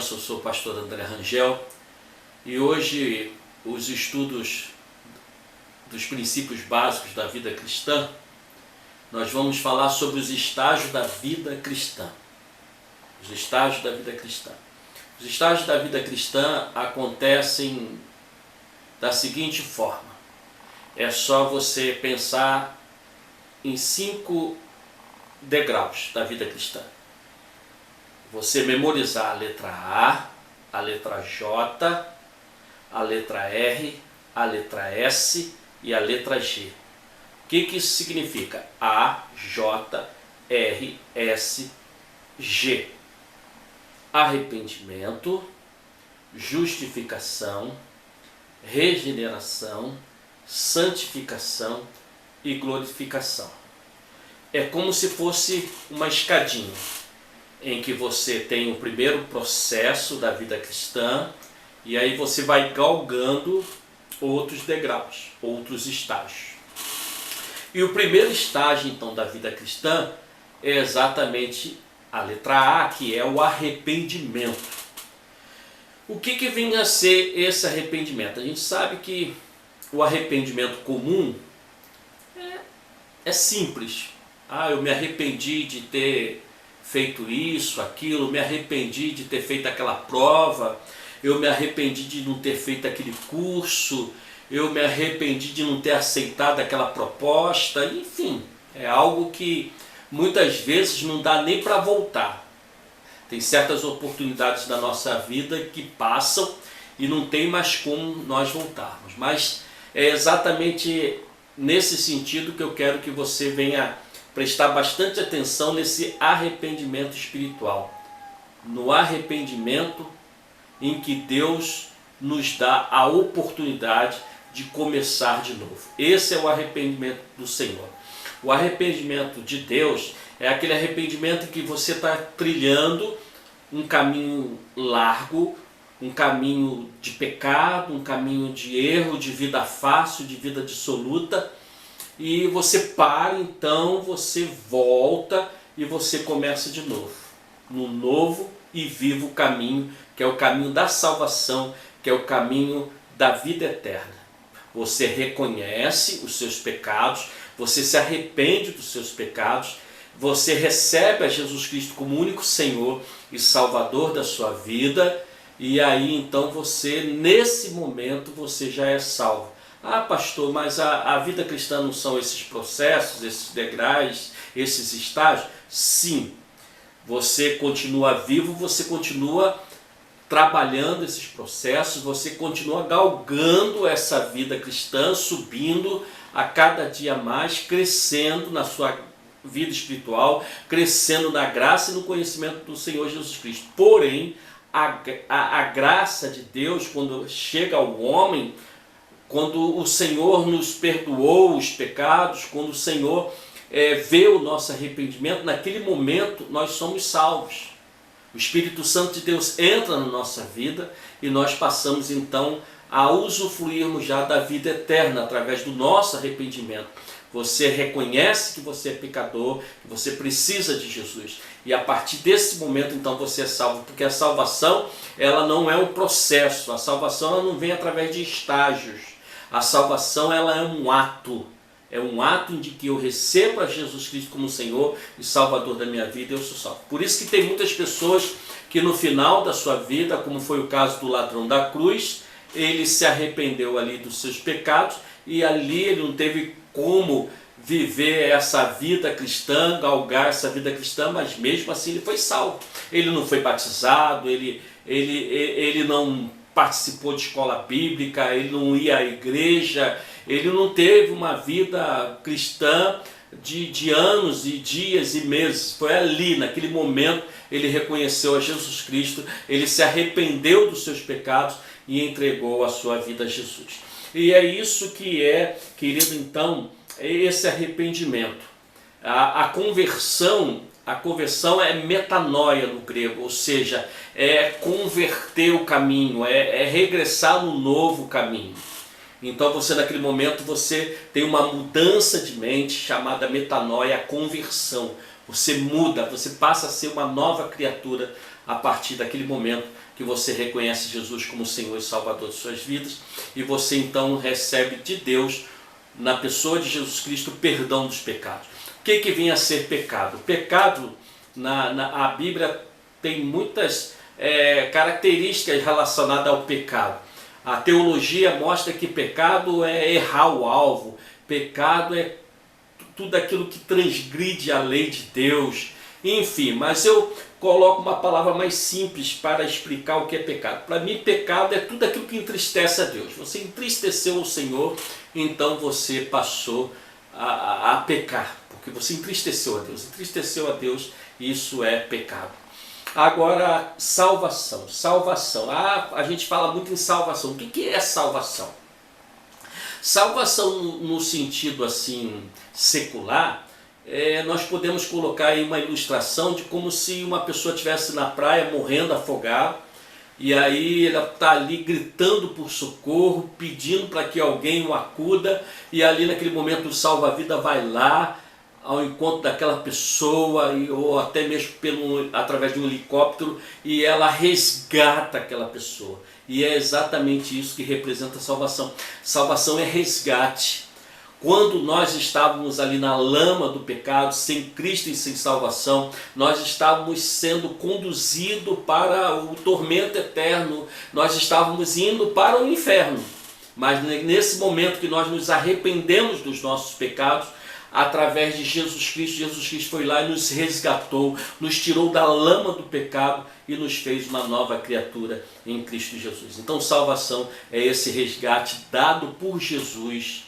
benção, eu sou o pastor André Rangel e hoje os estudos dos princípios básicos da vida cristã, nós vamos falar sobre os estágios da vida cristã. Os estágios da vida cristã. Os estágios da vida cristã acontecem da seguinte forma. É só você pensar em 5 degraus da vida cristã. Você memorizar a letra A, a letra J, a letra R, a letra S e a letra G. O que isso significa? A, J, R, S, G. Arrependimento, justificação, regeneração, santificação e glorificação. É como se fosse uma escadinha, em que você tem o primeiro processo da vida cristã, e aí você vai galgando outros degraus, outros estágios. E o primeiro estágio, então, da vida cristã é exatamente a letra A, que é o arrependimento. O que vem a ser esse arrependimento? A gente sabe que o arrependimento comum é simples. Eu me arrependi de ter feito isso, aquilo, me arrependi de ter feito aquela prova, eu me arrependi de não ter feito aquele curso, eu me arrependi de não ter aceitado aquela proposta, enfim, é algo que muitas vezes não dá nem para voltar. Tem certas oportunidades da nossa vida que passam e não tem mais como nós voltarmos, mas é exatamente nesse sentido que eu quero que você venha prestar bastante atenção nesse arrependimento espiritual. No arrependimento em que Deus nos dá a oportunidade de começar de novo. Esse é o arrependimento do Senhor. O arrependimento de Deus é aquele arrependimento em que você está trilhando um caminho largo, um caminho de pecado, um caminho de erro, de vida fácil, de vida dissoluta, e você para, então você volta e você começa de novo, no novo e vivo caminho, que é o caminho da salvação, que é o caminho da vida eterna. Você reconhece os seus pecados, você se arrepende dos seus pecados, você recebe a Jesus Cristo como único Senhor e Salvador da sua vida, e aí então você, nesse momento, você já é salvo. Pastor, mas a vida cristã não são esses processos, esses degraus, esses estágios? Sim, você continua vivo, você continua trabalhando esses processos, você continua galgando essa vida cristã, subindo a cada dia mais, crescendo na sua vida espiritual, crescendo na graça e no conhecimento do Senhor Jesus Cristo. Porém, a graça de Deus, quando chega ao homem, quando o Senhor nos perdoou os pecados, quando o Senhor vê o nosso arrependimento, naquele momento nós somos salvos. O Espírito Santo de Deus entra na nossa vida e nós passamos então a usufruirmos já da vida eterna através do nosso arrependimento. Você reconhece que você é pecador, que você precisa de Jesus. E a partir desse momento então você é salvo, porque a salvação ela não é um processo, a salvação ela não vem através de estágios. A salvação ela é um ato em que eu recebo a Jesus Cristo como Senhor e Salvador da minha vida e eu sou salvo. Por isso que tem muitas pessoas que no final da sua vida, como foi o caso do ladrão da cruz, ele se arrependeu ali dos seus pecados e ali ele não teve como viver essa vida cristã, galgar essa vida cristã, mas mesmo assim ele foi salvo. Ele não foi batizado, ele não participou de escola bíblica, ele não ia à igreja, ele não teve uma vida cristã de anos e dias e meses. Foi ali, naquele momento, ele reconheceu a Jesus Cristo, ele se arrependeu dos seus pecados e entregou a sua vida a Jesus. E é isso que querido, então, esse arrependimento. A conversão é metanoia no grego, ou seja, é converter o caminho, é regressar no novo caminho. Então você naquele momento você tem uma mudança de mente chamada metanoia, a conversão. Você muda, você passa a ser uma nova criatura a partir daquele momento que você reconhece Jesus como Senhor e Salvador de suas vidas, e você então recebe de Deus, na pessoa de Jesus Cristo, o perdão dos pecados. O que vinha a ser pecado? O pecado, a Bíblia tem muitas características relacionadas ao pecado. A teologia mostra que pecado é errar o alvo, pecado é tudo aquilo que transgride a lei de Deus, enfim, mas eu coloco uma palavra mais simples para explicar o que é pecado. Para mim, pecado é tudo aquilo que entristece a Deus. Você entristeceu o Senhor, então você passou a pecar, porque você entristeceu a Deus. Entristeceu a Deus, isso é pecado. Agora, salvação. Salvação. A gente fala muito em salvação. O que é salvação? Salvação no sentido assim secular, nós podemos colocar aí uma ilustração de como se uma pessoa estivesse na praia morrendo afogado, e aí ela está ali gritando por socorro, pedindo para que alguém o acuda, e ali naquele momento o salva-vida vai lá ao encontro daquela pessoa, ou até mesmo através de um helicóptero, e ela resgata aquela pessoa. E é exatamente isso que representa a salvação. Salvação é resgate. Quando nós estávamos ali na lama do pecado, sem Cristo e sem salvação, nós estávamos sendo conduzidos para o tormento eterno, nós estávamos indo para o inferno. Mas nesse momento que nós nos arrependemos dos nossos pecados, através de Jesus Cristo foi lá e nos resgatou, nos tirou da lama do pecado e nos fez uma nova criatura em Cristo Jesus. Então salvação é esse resgate dado por Jesus,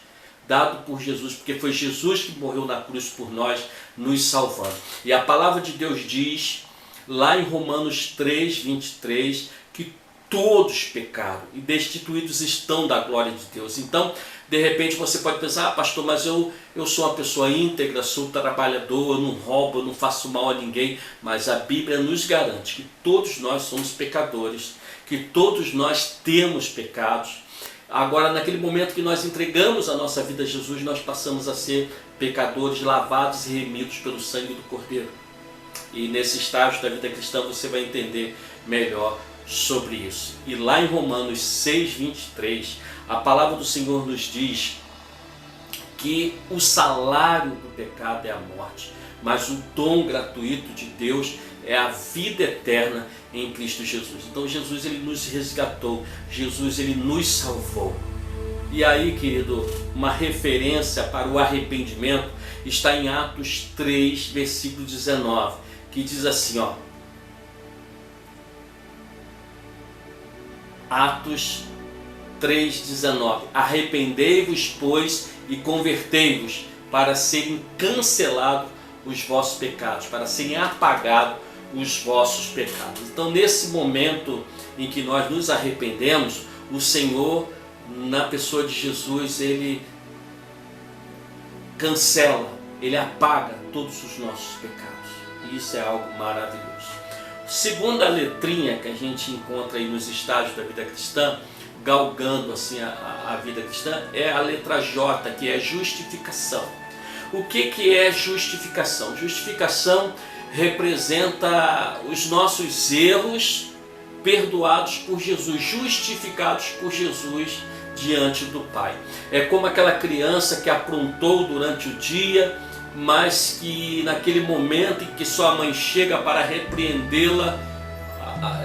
porque foi Jesus que morreu na cruz por nós, nos salvando. E a palavra de Deus diz, lá em Romanos 3:23, que todos pecaram e destituídos estão da glória de Deus. Então, de repente você pode pensar, pastor, mas eu sou uma pessoa íntegra, sou trabalhador, eu não roubo, eu não faço mal a ninguém. Mas a Bíblia nos garante que todos nós somos pecadores, que todos nós temos pecados. Agora, naquele momento que nós entregamos a nossa vida a Jesus, nós passamos a ser pecadores lavados e remidos pelo sangue do Cordeiro. E nesse estágio da vida cristã você vai entender melhor sobre isso. E lá em Romanos 6:23, a palavra do Senhor nos diz que o salário do pecado é a morte, mas o dom gratuito de Deus é a vida eterna em Cristo Jesus. Então Jesus, ele nos resgatou, Jesus, ele nos salvou. E aí, querido, uma referência para o arrependimento está em Atos 3, versículo 19, que diz assim, ó, Atos 3:19, arrependei-vos, pois, e convertei-vos, para serem cancelados os vossos pecados, para serem apagados os vossos pecados. Então, nesse momento em que nós nos arrependemos, o Senhor, na pessoa de Jesus, ele cancela, ele apaga todos os nossos pecados. E isso é algo maravilhoso. Segunda letrinha que a gente encontra aí nos estágios da vida cristã, galgando assim a vida cristã, é a letra J, que é justificação. O que é justificação? Justificação representa os nossos erros perdoados por Jesus, justificados por Jesus diante do Pai. É como aquela criança que aprontou durante o dia, mas que naquele momento em que sua mãe chega para repreendê-la,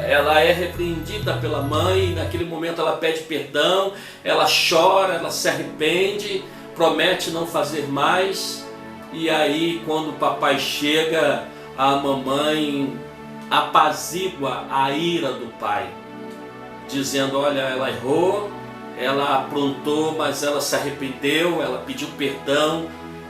ela é repreendida pela mãe, e naquele momento ela pede perdão, ela chora, ela se arrepende, promete não fazer mais, e aí quando o papai chega, a mamãe apazigua a ira do pai, dizendo, olha, ela errou, ela aprontou, mas ela se arrependeu, ela pediu perdão,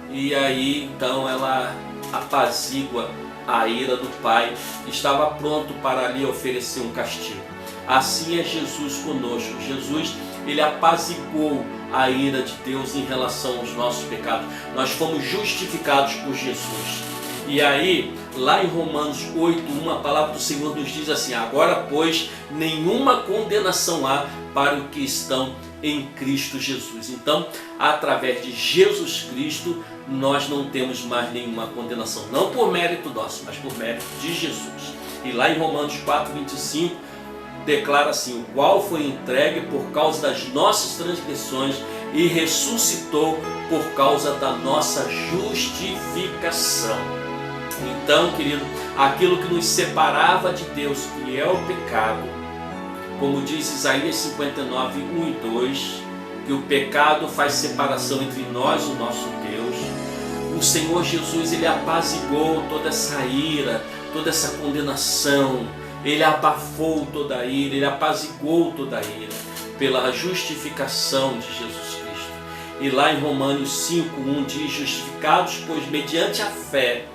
e aí então ela apazigua a ira do pai, estava pronto para lhe oferecer um castigo. Assim é Jesus conosco. Jesus, ele apaziguou a ira de Deus em relação aos nossos pecados. Nós fomos justificados por Jesus. E aí, lá em Romanos 8:1, a palavra do Senhor nos diz assim, agora, pois, nenhuma condenação há para os que estão em Cristo Jesus. Então, através de Jesus Cristo, nós não temos mais nenhuma condenação. Não por mérito nosso, mas por mérito de Jesus. E lá em Romanos 4:25, declara assim: o qual foi entregue por causa das nossas transgressões e ressuscitou por causa da nossa justificação. Então, querido, aquilo que nos separava de Deus, que é o pecado, como diz Isaías 59, 1 e 2, que o pecado faz separação entre nós e o nosso Deus, o Senhor Jesus, ele apaziguou toda essa ira, toda essa condenação, ele abafou toda a ira, ele apaziguou toda a ira, pela justificação de Jesus Cristo. E lá em Romanos 5:1 diz: justificados, pois mediante a fé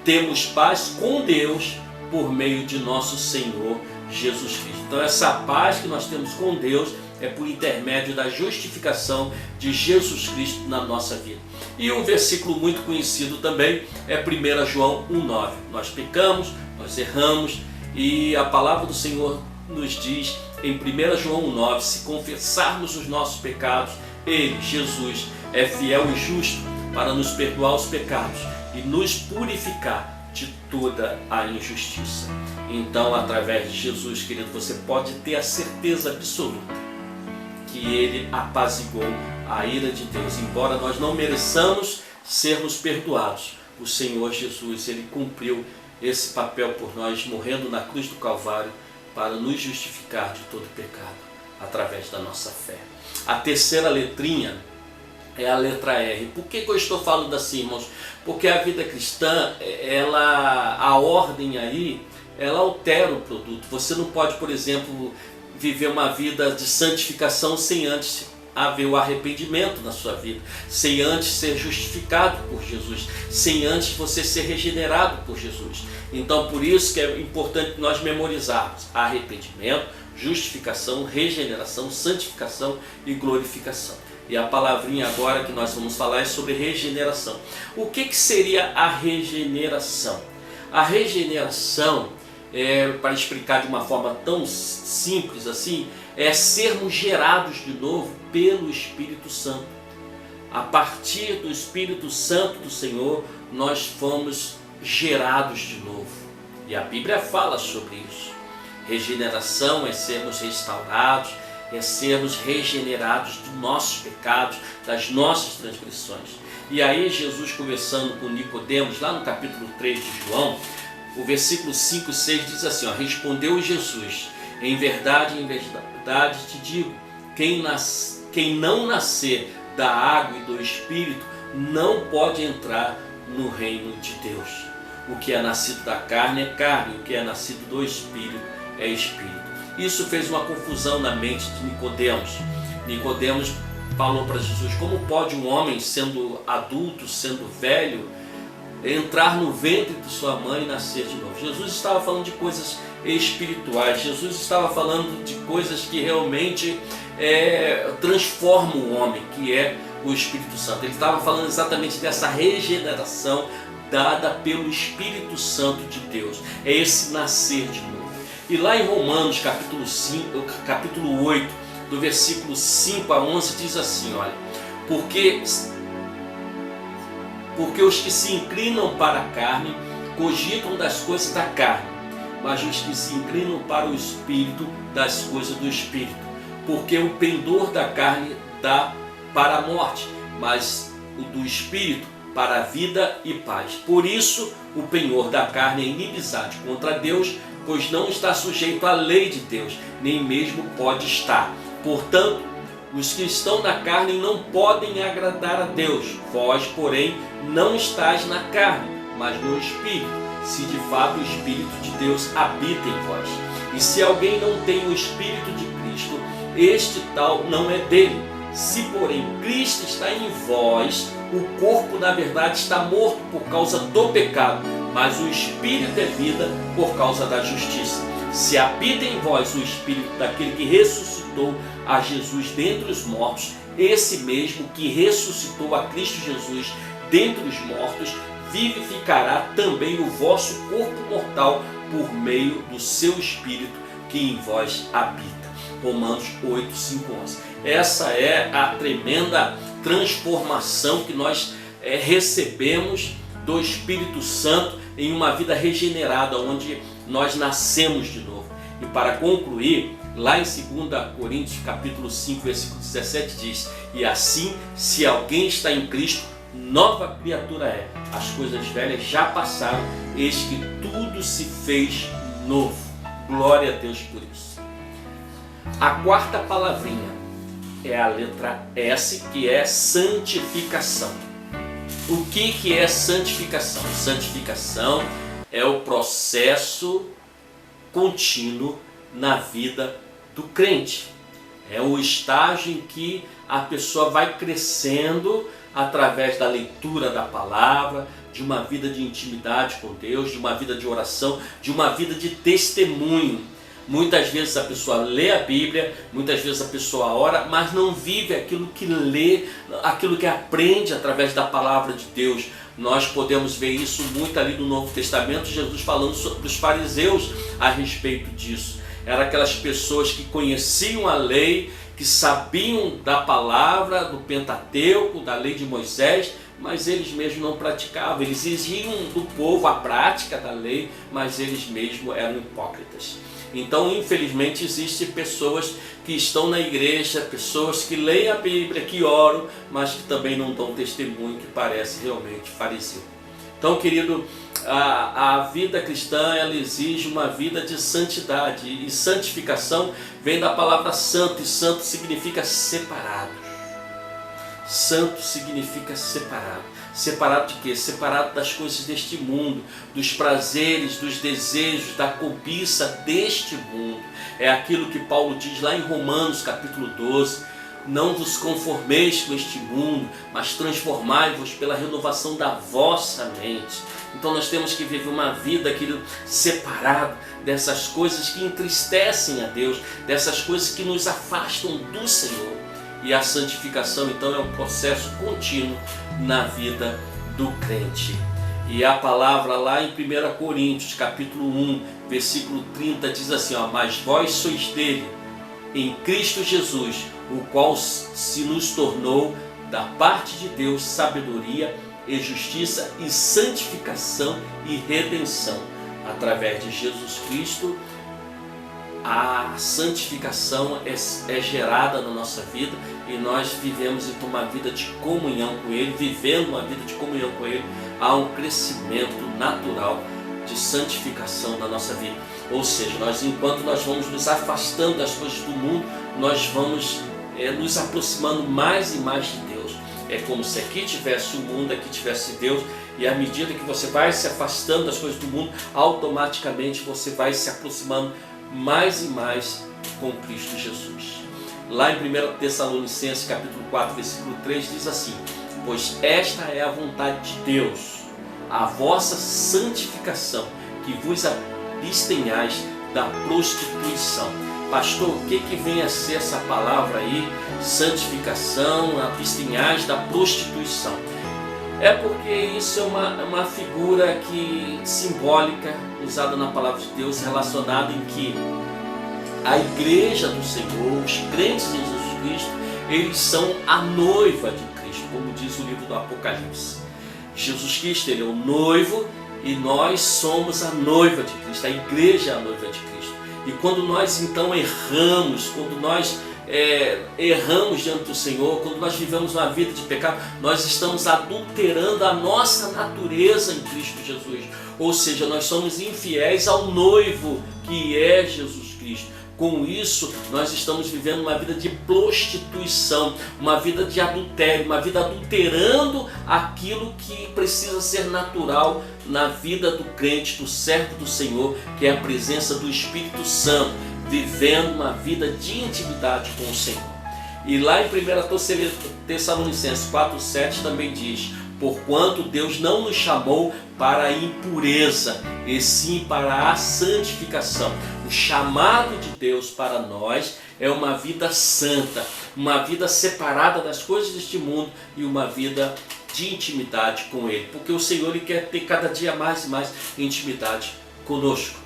temos paz com Deus por meio de nosso Senhor Jesus Cristo. Então essa paz que nós temos com Deus é por intermédio da justificação de Jesus Cristo na nossa vida. E um versículo muito conhecido também é 1 João 1,9. Nós pecamos, nós erramos, e a palavra do Senhor nos diz em 1 João 1,9: se confessarmos os nossos pecados, Ele, Jesus, é fiel e justo para nos perdoar os pecados e nos purificar de toda a injustiça. Então, através de Jesus, querido, você pode ter a certeza absoluta que Ele apaziguou a ira de Deus. Embora nós não mereçamos sermos perdoados, o Senhor Jesus, Ele cumpriu esse papel por nós, morrendo na cruz do Calvário para nos justificar de todo pecado, através da nossa fé. A terceira letrinha é a letra R. Por que eu estou falando assim, irmãos? Porque a vida cristã, a ordem aí, ela altera o produto. Você não pode, por exemplo, viver uma vida de santificação sem antes haver o arrependimento na sua vida, sem antes ser justificado por Jesus, sem antes você ser regenerado por Jesus. Então, por isso que é importante nós memorizarmos arrependimento, justificação, regeneração, santificação e glorificação. E a palavrinha agora que nós vamos falar é sobre regeneração. O que seria a regeneração? A regeneração, para explicar de uma forma tão simples assim, é sermos gerados de novo pelo Espírito Santo. A partir do Espírito Santo do Senhor, nós fomos gerados de novo. E a Bíblia fala sobre isso. Regeneração é sermos restaurados, é sermos regenerados dos nossos pecados, das nossas transgressões. E aí Jesus, conversando com Nicodemos, lá no capítulo 3 de João, o versículo 5 e 6 diz assim: respondeu Jesus: em verdade, te digo, quem não nascer da água e do Espírito não pode entrar no reino de Deus. O que é nascido da carne é carne, o que é nascido do Espírito é Espírito. Isso fez uma confusão na mente de Nicodemos. Nicodemos falou para Jesus: como pode um homem, sendo adulto, sendo velho, entrar no ventre de sua mãe e nascer de novo? Jesus estava falando de coisas espirituais, Jesus estava falando de coisas que realmente transformam o homem, que é o Espírito Santo. Ele estava falando exatamente dessa regeneração dada pelo Espírito Santo de Deus. É esse nascer de novo. E lá em Romanos capítulo 8, do versículo 5 a 11, diz assim: olha, porque os que se inclinam para a carne cogitam das coisas da carne, mas os que se inclinam para o Espírito, das coisas do Espírito. Porque o pendor da carne dá para a morte, mas o do Espírito para a vida e paz. Por isso, o penhor da carne é inimizade contra Deus, pois não está sujeito à lei de Deus, nem mesmo pode estar. Portanto, os que estão na carne não podem agradar a Deus. Vós, porém, não estáis na carne, mas no Espírito, se de fato o Espírito de Deus habita em vós. E se alguém não tem o Espírito de Cristo, este tal não é dele. Se, porém, Cristo está em vós, o corpo, na verdade, está morto por causa do pecado, mas o Espírito é vida por causa da justiça. Se habita em vós o Espírito daquele que ressuscitou a Jesus dentre os mortos, esse mesmo que ressuscitou a Cristo Jesus dentre os mortos, vivificará também o vosso corpo mortal por meio do seu Espírito que em vós habita. Romanos 8, 5, 11. Essa é a tremenda transformação que nós recebemos do Espírito Santo em uma vida regenerada, onde nós nascemos de novo. E para concluir, lá em 2 Coríntios capítulo 5, versículo 17 diz: e assim, se alguém está em Cristo, nova criatura é. As coisas velhas já passaram, eis que tudo se fez novo. Glória a Deus por isso. A quarta palavrinha é a letra S, que é santificação. O que é santificação? Santificação é o processo contínuo na vida do crente. É o estágio em que a pessoa vai crescendo através da leitura da palavra, de uma vida de intimidade com Deus, de uma vida de oração, de uma vida de testemunho. Muitas vezes a pessoa lê a Bíblia, muitas vezes a pessoa ora, mas não vive aquilo que lê, aquilo que aprende através da palavra de Deus. Nós podemos ver isso muito ali no Novo Testamento, Jesus falando sobre os fariseus a respeito disso. Eram aquelas pessoas que conheciam a lei, que sabiam da palavra, do Pentateuco, da lei de Moisés, mas eles mesmos não praticavam. Eles exigiam do povo a prática da lei, mas eles mesmos eram hipócritas. Então, infelizmente, existem pessoas que estão na igreja, pessoas que leem a Bíblia, que oram, mas que também não dão testemunho, que parece realmente fariseu. Então, querido, a vida cristã, ela exige uma vida de santidade, e santificação vem da palavra santo, e santo significa separado. Santo significa separado. Separado de quê? Separado das coisas deste mundo, dos prazeres, dos desejos, da cobiça deste mundo. É aquilo que Paulo diz lá em Romanos capítulo 12. Não vos conformeis com este mundo, mas transformai-vos pela renovação da vossa mente. Então nós temos que viver uma vida, querido, separado dessas coisas que entristecem a Deus, dessas coisas que nos afastam do Senhor. E a santificação, então, é um processo contínuo na vida do crente. E a palavra lá em 1 Coríntios, capítulo 1, versículo 30, diz assim, mas vós sois dele, em Cristo Jesus, o qual se nos tornou, da parte de Deus, sabedoria e justiça e santificação e redenção. Através de Jesus Cristo, a santificação é gerada na nossa vida e nós vivemos então uma vida de comunhão com Ele. Vivendo uma vida de comunhão com Ele, há um crescimento natural de santificação na nossa vida. Ou seja, enquanto nós vamos nos afastando das coisas do mundo, nós vamos nos aproximando mais e mais de Deus. É como se aqui tivesse o mundo, aqui tivesse Deus, e à medida que você vai se afastando das coisas do mundo, automaticamente você vai se aproximando mais e mais com Cristo Jesus. Lá em 1 Tessalonicenses capítulo 4, versículo 3 diz assim: pois esta é a vontade de Deus, a vossa santificação, que vos abstenhais da prostituição. Pastor, o que vem a ser essa palavra aí? Santificação, abstenhais da prostituição. É porque isso é uma figura simbólica usada na palavra de Deus, relacionada em que a igreja do Senhor, os crentes em Jesus Cristo, eles são a noiva de Cristo, como diz o livro do Apocalipse. Jesus Cristo, ele é o noivo e nós somos a noiva de Cristo, a igreja é a noiva de Cristo. E quando nós então erramos, quando nós erramos diante do Senhor, quando nós vivemos uma vida de pecado, nós estamos adulterando a nossa natureza em Cristo Jesus. Ou seja, nós somos infiéis ao noivo que é Jesus Cristo. Com isso, nós estamos vivendo uma vida de prostituição, uma vida de adultério, uma vida adulterando aquilo que precisa ser natural na vida do crente, do servo do Senhor, que é a presença do Espírito Santo, vivendo uma vida de intimidade com o Senhor. E lá em 1 Tessalonicenses 4,7 também diz: porquanto Deus não nos chamou para a impureza, e sim para a santificação. O chamado de Deus para nós é uma vida santa, uma vida separada das coisas deste mundo e uma vida de intimidade com Ele, porque o Senhor ele quer ter cada dia mais e mais intimidade conosco.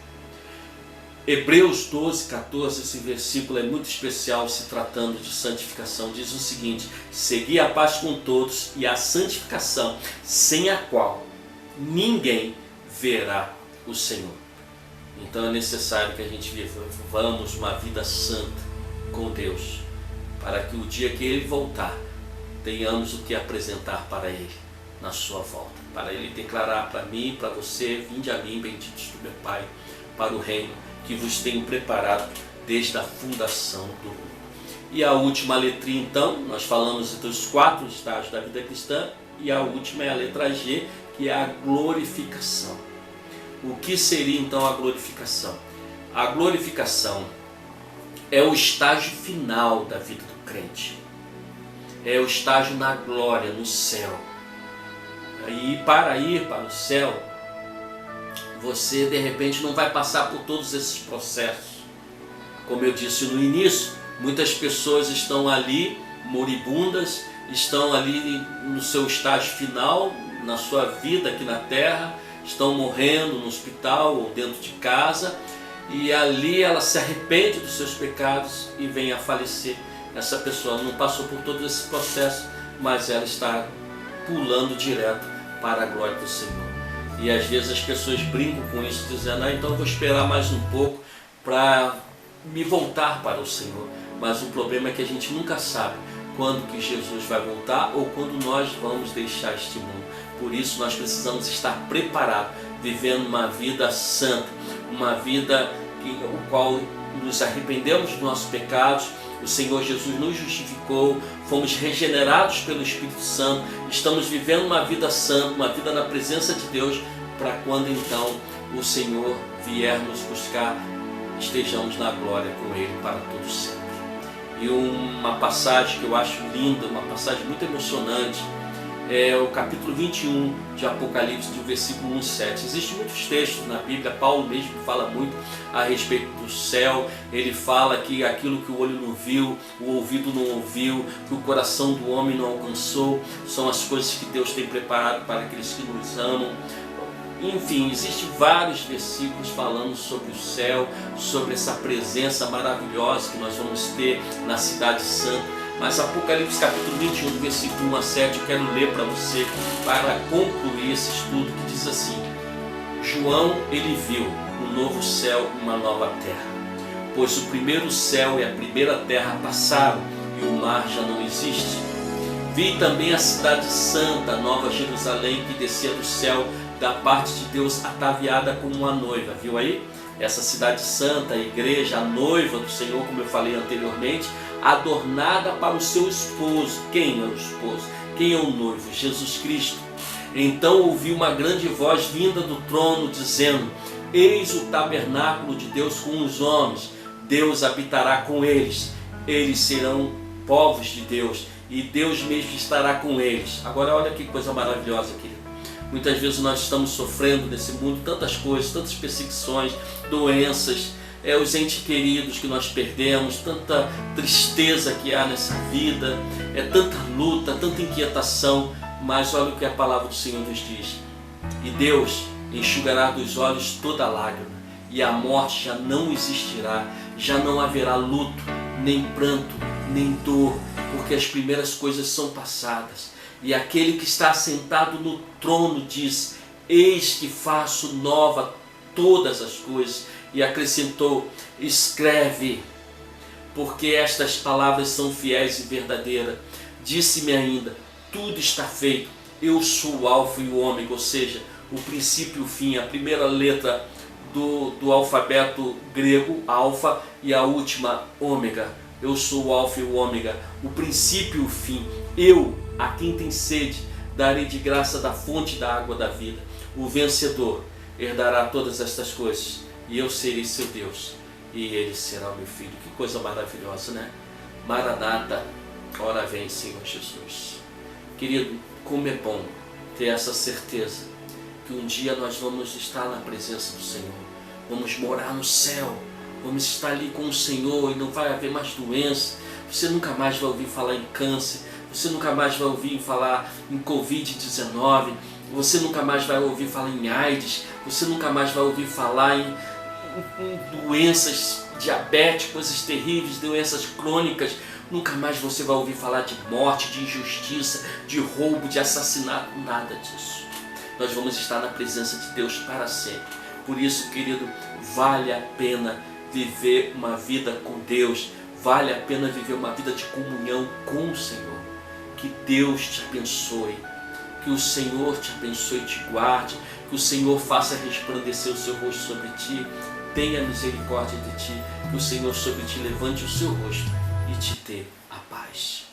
Hebreus 12, 14, esse versículo é muito especial se tratando de santificação. Diz o seguinte: segui a paz com todos e a santificação, sem a qual ninguém verá o Senhor. Então é necessário que a gente vivamos uma vida santa com Deus, para que o dia que Ele voltar, tenhamos o que apresentar para Ele na sua volta, para Ele declarar para mim e para você: vinde a mim, benditos do meu Pai, para o reino que vos tenho preparado desde a fundação do mundo. E a última letrinha, então, nós falamos dos 4 estágios da vida cristã, e a última é a letra G, que é a glorificação. O que seria então a glorificação? A glorificação é o estágio final da vida do crente. É o estágio na glória, no céu. E para ir para o céu, você de repente não vai passar por todos esses processos. Como eu disse no início, muitas pessoas estão ali moribundas, estão ali no seu estágio final, na sua vida aqui na terra, estão morrendo no hospital ou dentro de casa, e ali ela se arrepende dos seus pecados e vem a falecer. Essa pessoa não passou por todo esse processo, mas ela está pulando direto para a glória do Senhor. E às vezes as pessoas brincam com isso, dizendo: então eu vou esperar mais um pouco para me voltar para o Senhor. Mas o problema é que a gente nunca sabe quando que Jesus vai voltar ou quando nós vamos deixar este mundo. Por isso nós precisamos estar preparados, vivendo uma vida santa, uma vida no qual nos arrependemos dos nossos pecados. O Senhor Jesus nos justificou, fomos regenerados pelo Espírito Santo, estamos vivendo uma vida santa, uma vida na presença de Deus, para quando então o Senhor vier nos buscar, estejamos na glória com Ele para todo sempre. E uma passagem que eu acho linda, uma passagem muito emocionante, é o capítulo 21 de Apocalipse, do versículo 1-7. Existem muitos textos na Bíblia, Paulo mesmo fala muito a respeito do céu. Ele fala que aquilo que o olho não viu, o ouvido não ouviu, que o coração do homem não alcançou, são as coisas que Deus tem preparado para aqueles que nos amam. Enfim, existem vários versículos falando sobre o céu, sobre essa presença maravilhosa que nós vamos ter na cidade santa. Mas Apocalipse capítulo 21, versículo 1-7, eu quero ler para você, para concluir esse estudo, que diz assim: João, ele viu um novo céu e uma nova terra, pois o primeiro céu e a primeira terra passaram e o mar já não existe. Vi também a cidade santa, Nova Jerusalém, que descia do céu da parte de Deus, ataviada como uma noiva. Viu aí? Essa cidade santa, a igreja, a noiva do Senhor, como eu falei anteriormente, adornada para o seu esposo. Quem é o esposo? Quem é o noivo? Jesus Cristo. Então ouvi uma grande voz vinda do trono, dizendo: eis o tabernáculo de Deus com os homens, Deus habitará com eles, eles serão povos de Deus, e Deus mesmo estará com eles. Agora olha que coisa maravilhosa, querido. Muitas vezes nós estamos sofrendo nesse mundo tantas coisas, tantas perseguições, doenças, os entes queridos que nós perdemos, tanta tristeza que há nessa vida, tanta luta, tanta inquietação. Mas olha o que a palavra do Senhor nos diz: e Deus enxugará dos olhos toda lágrima, e a morte já não existirá, já não haverá luto, nem pranto, nem dor, porque as primeiras coisas são passadas. E aquele que está sentado no trono diz: eis que faço nova todas as coisas. E acrescentou: escreve, porque estas palavras são fiéis e verdadeiras. Disse-me ainda: tudo está feito, eu sou o alfa e o ômega, ou seja, o princípio e o fim, a primeira letra do alfabeto grego, alfa, e a última, ômega. Eu sou o alfa e o ômega, o princípio e o fim. Eu, a quem tem sede, darei de graça da fonte da água da vida. O vencedor herdará todas estas coisas, e eu serei seu Deus, e ele será o meu filho. Que coisa maravilhosa, né? Maranata, ora vem, Senhor Jesus. Querido, como é bom ter essa certeza que um dia nós vamos estar na presença do Senhor, vamos morar no céu, vamos estar ali com o Senhor e não vai haver mais doença. Você nunca mais vai ouvir falar em câncer, você nunca mais vai ouvir falar em Covid-19, você nunca mais vai ouvir falar em AIDS, você nunca mais vai ouvir falar em doenças diabéticas, coisas terríveis, doenças crônicas. Nunca mais você vai ouvir falar de morte, de injustiça, de roubo, de assassinato, nada disso. Nós vamos estar na presença de Deus para sempre, Por isso, querido, vale a pena viver uma vida com Deus, vale a pena viver uma vida de comunhão com o Senhor. Que Deus te abençoe, que o Senhor te abençoe e te guarde, que o Senhor faça resplandecer o seu rosto sobre ti, tenha misericórdia de ti, que o Senhor sobre ti levante o seu rosto e te dê a paz.